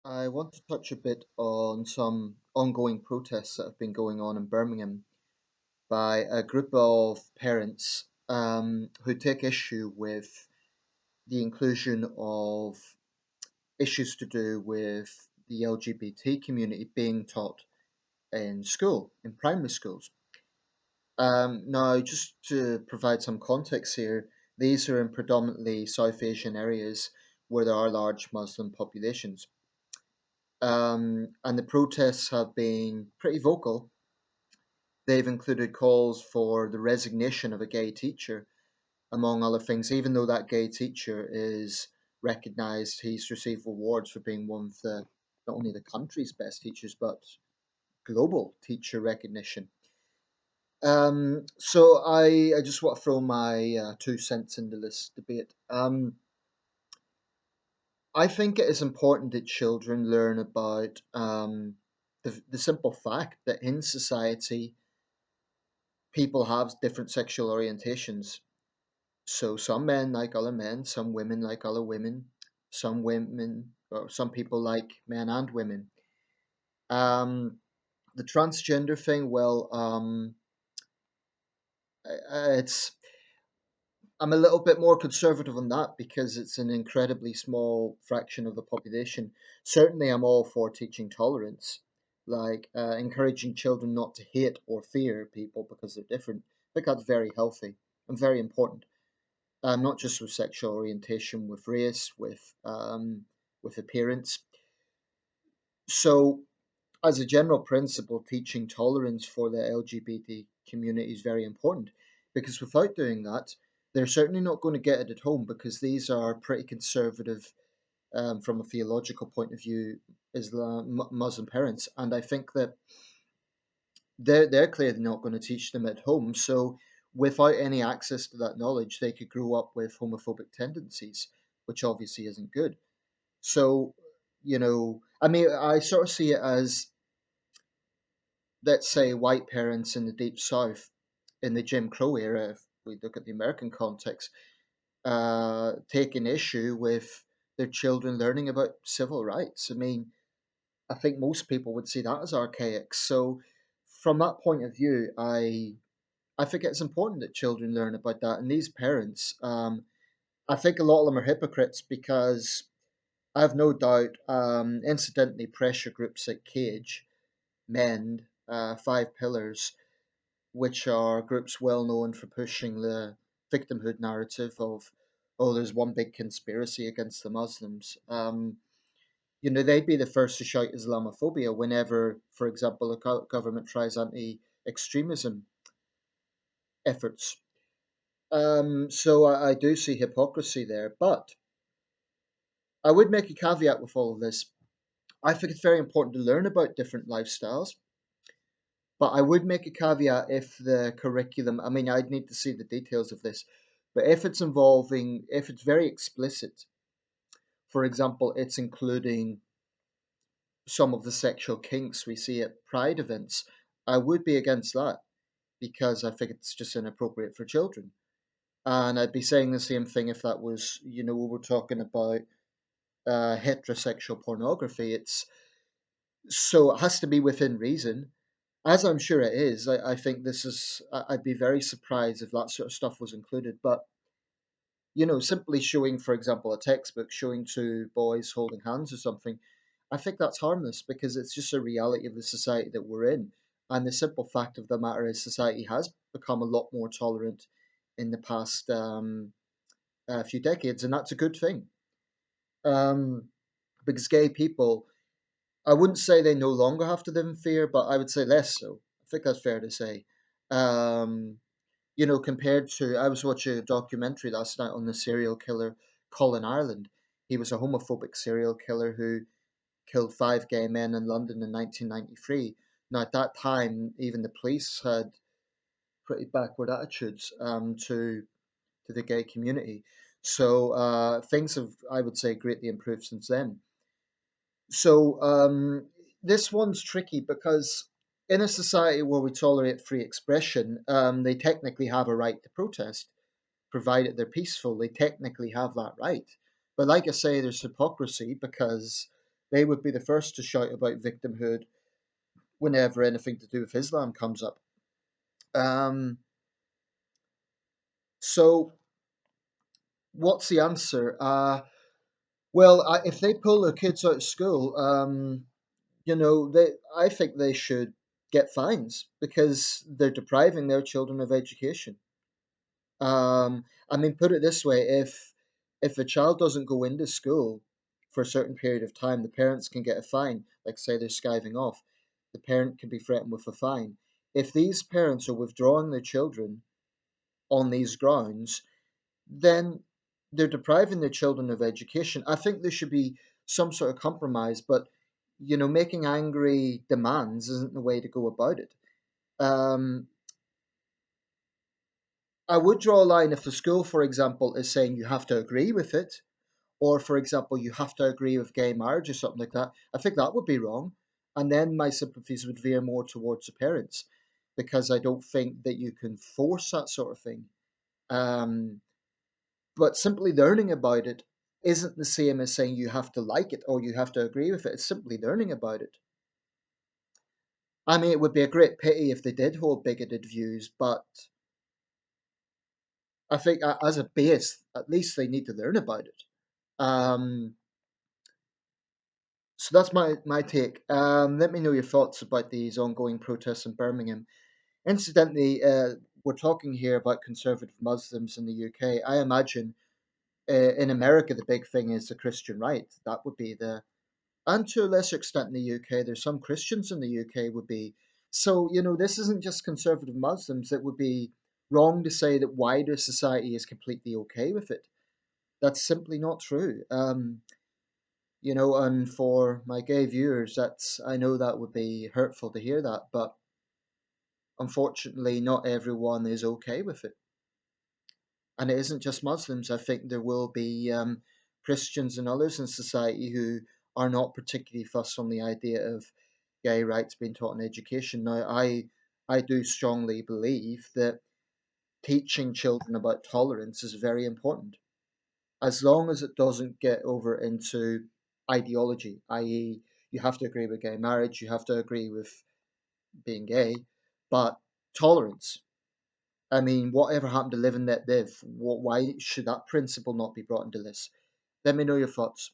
I want to touch a bit on some ongoing protests that have been going on in Birmingham by a group of parents who take issue with the inclusion of issues to do with the LGBT community being taught in school, in primary schools. Now, just to provide some context here, these are in predominantly South Asian areas where there are large Muslim populations. And the protests have been pretty vocal. They've included calls for the resignation of a gay teacher, among other things, even though that gay teacher is recognised, he's received awards for being one of the not only the country's best teachers, but global teacher recognition. So I just want to throw my 2 cents into this debate. I think it is important that children learn about the simple fact that in society people have different sexual orientations. So some men like other men, some women like other women, some women or some people like men and women. Um, the transgender thing, well, it's I'm a little bit more conservative on that because it's an incredibly small fraction of the population. Certainly, I'm all for teaching tolerance, like encouraging children not to hate or fear people because they're different. I think that's very healthy and very important. Not just with sexual orientation, with race, with appearance. So, as a general principle, teaching tolerance for the LGBT community is very important because without doing that, they're certainly not going to get it at home because these are pretty conservative from a theological point of view, Muslim parents, and I think that they're clearly not going to teach them at home. So, without any access to that knowledge, they could grow up with homophobic tendencies, which obviously isn't good. So, I mean, I sort of see it as, let's say, white parents in the deep south in the Jim Crow era, if we look at the American context, taking issue with their children learning about civil rights. I mean, I think most people would see that as archaic. So, from that point of view, I think it's important that children learn about that. And these parents, I think a lot of them are hypocrites because I have no doubt, incidentally, pressure groups like Cage, Mend, Five Pillars, which are groups well known for pushing the victimhood narrative of, oh, there's one big conspiracy against the Muslims. They'd be the first to shout Islamophobia whenever, for example, the government tries anti extremism efforts. So I do see hypocrisy there, but I would make a caveat with all of this. I think it's very important to learn about different lifestyles, but I would make a caveat if the curriculum, I mean, I'd need to see the details of this, but if it's very explicit, for example, it's including some of the sexual kinks we see at pride events, I would be against that because I think it's just inappropriate for children. And I'd be saying the same thing if that was, we were talking about heterosexual pornography. So it has to be within reason, as I'm sure it is. I think I'd be very surprised if that sort of stuff was included. But, simply showing, for example, a textbook showing two boys holding hands or something, I think that's harmless because it's just a reality of the society that we're in. And the simple fact of the matter is, society has become a lot more tolerant in the past few decades, and that's a good thing. Um, because gay people, I wouldn't say they no longer have to live in fear, but I would say less so. I think that's fair to say. Um, compared to, I was watching a documentary last night on the serial killer Colin Ireland. He was a homophobic serial killer who killed 5 gay men in London in 1993. Now, at that time, even the police had pretty backward attitudes to the gay community. So things have, I would say, greatly improved since then. So this one's tricky because in a society where we tolerate free expression, they technically have a right to protest, provided they're peaceful. They technically have that right. But like I say, there's hypocrisy because They would be the first to shout about victimhood whenever anything to do with Islam comes up. Um, so, what's the answer? If they pull their kids out of school, I think they should get fines because they're depriving their children of education. I mean, put it this way: if a child doesn't go into school for a certain period of time, the parents can get a fine. Like say they're skiving off, the parent can be threatened with a fine. If these parents are withdrawing their children on these grounds, then they're depriving their children of education. I think there should be some sort of compromise, but making angry demands isn't the way to go about it. Um, I would draw a line if the school, for example, is saying you have to agree with it, or for example, you have to agree with gay marriage or something like that. I think that would be wrong, and then my sympathies would veer more towards the parents, because I don't think that you can force that sort of thing. Um, but simply learning about it isn't the same as saying you have to like it or you have to agree with it. It's simply learning about it. I mean, it would be a great pity if they did hold bigoted views, but I think as a base, at least they need to learn about it. Um, so that's my take. Let me know your thoughts about these ongoing protests in Birmingham. Incidentally, we're talking here about conservative Muslims in the UK. I imagine in America the big thing is the Christian right. That would be the and to a lesser extent in the UK, there's some Christians in the UK would be. So, this isn't just conservative Muslims. It would be wrong to say that wider society is completely okay with it. That's simply not true. And for my gay viewers, I know that would be hurtful to hear that, but unfortunately, not everyone is okay with it. And it isn't just Muslims. I think there will be Christians and others in society who are not particularly fussed on the idea of gay rights being taught in education. Now, I do strongly believe that teaching children about tolerance is very important, as long as it doesn't get over into ideology, i.e., you have to agree with gay marriage, you have to agree with being gay, but tolerance. I mean, whatever happened to live and let live? Why should that principle not be brought into this? Let me know your thoughts.